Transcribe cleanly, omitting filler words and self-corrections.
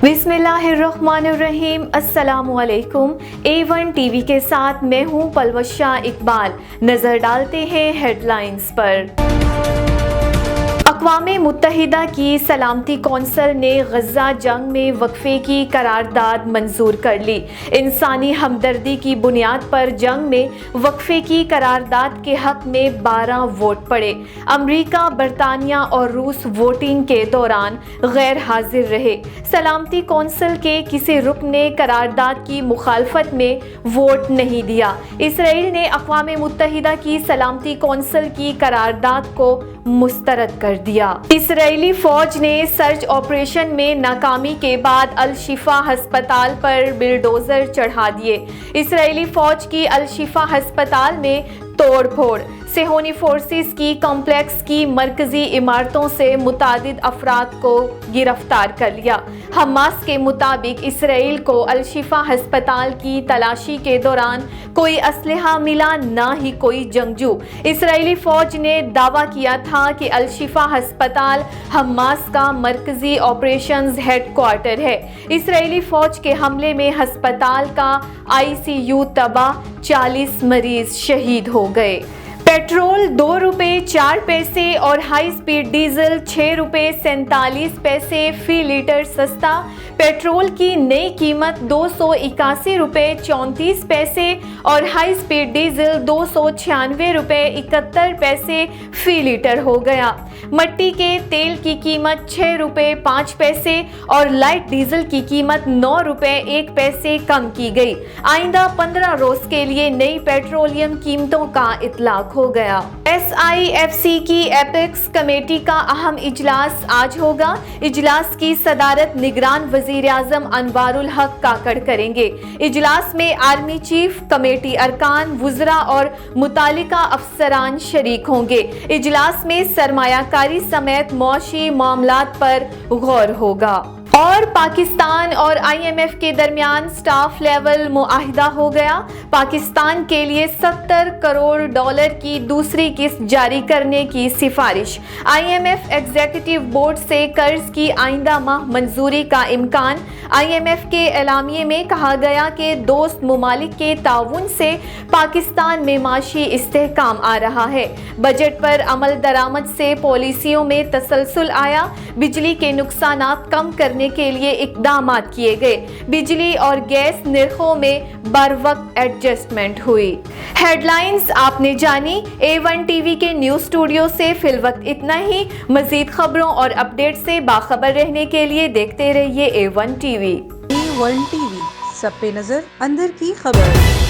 बिस्मिल्लाहिर्रहमानिर्रहीम। अस्सलाम वालेकुम। A1 टीवी के साथ मैं हूँ पलवशा इकबाल। नजर डालते हैं हेडलाइंस पर। अक़वाम मुत्तहिदा की सलामती कौंसिल ने गज़ा जंग में वक़फ़े की करारदाद मंजूर कर ली। इंसानी हमदर्दी की बुनियाद पर जंग में वक़फ़े की करारदाद के हक़ में 12 वोट पड़े। अमरीका, बरतानिया और रूस वोटिंग के दौरान गैर हाजिर रहे। सलामती कौंसिल के किसी रुकन ने करारदाद की मुखालफत में वोट नहीं दिया। इसराइल ने अक़वाम मुत्तहिदा की सलामती कौंसिल की करारदाद को मुस्तरद कर दिया। इसराइली फौज ने सर्च ऑपरेशन में नाकामी के बाद अल शिफा हस्पताल पर बिलडोजर चढ़ा दिए। इसराइली फौज की अल शिफा हस्पताल में तोड़ फोड़। सेहोनी फोर्सेस की कॉम्प्लेक्स की मरकजी इमारतों से मुतादिद अफराद को गिरफ्तार कर लिया। हमास के मुताबिक इसराइल को अल शिफा हस्पताल की तलाशी के दौरान कोई असलहा मिला, ना ही कोई जंगजू। इसराइली फौज ने दावा किया था कि अल शिफा हस्पताल हमास का मरकजी ऑपरेशंस हेडक्वार्टर है। इसराइली फौज के हमले में हस्पताल का ICU तबाह, 40 मरीज शहीद हो गए। पेट्रोल 2 रुपये 4 पैसे और हाई स्पीड डीजल 6 रुपये 47 पैसे फी लीटर सस्ता। पेट्रोल की नई कीमत 281 रुपये 34 पैसे और हाई स्पीड डीजल 296 रुपये 71 पैसे फी लीटर हो गया। मट्टी के तेल की कीमत 6 रुपये 5 पैसे और लाइट डीजल की कीमत 9 रुपये 1 पैसे कम की गई। आइंदा 15 रोज के लिए नई पेट्रोलियम कीमतों का इतलाक हो गया। SIFC की एपेक्स कमेटी का अहम इजलास आज होगा। इजलास की सदारत निगरान वजीर आजम अनवारुल हक काकड़ करेंगे। इजलास में आर्मी चीफ, कमेटी अरकान, वुज़रा और मुतालिका अफसरान शरीक होंगे। इजलास में सरमायाकारी समेत मौशी मामलात पर गौर होगा। और पाकिस्तान और IMF के दरमियान स्टाफ लेवल मुआहिदा हो गया। पाकिस्तान के लिए $70 करोड़ की दूसरी किस्त जारी करने की सिफारिश। IMF एग्जीक्यूटिव बोर्ड से कर्ज की आइंदा माह मंजूरी का इम्कान। IMF के एलामिये में कहा गया कि दोस्त मुमालिक के ताउन से पाकिस्तान में माशी इस्तेहकाम आ रहा है। बजट पर अमल दरामद से पॉलिसियों में तसलसल आया। बिजली के नुकसानात कम करने के लिए इक़दामात किए गए। बिजली और गैस निर्खों में बरवक्त एडजस्टमेंट हुई। हेडलाइंस आपने जानी। A1 टीवी के न्यूज़ स्टूडियो से फिलवक्त इतना ही। मज़ीद खबरों और अपडेट से बाखबर रहने के लिए देखते रहिए A1 टीवी। A1 टीवी, सब पे नजर, अंदर की खबर।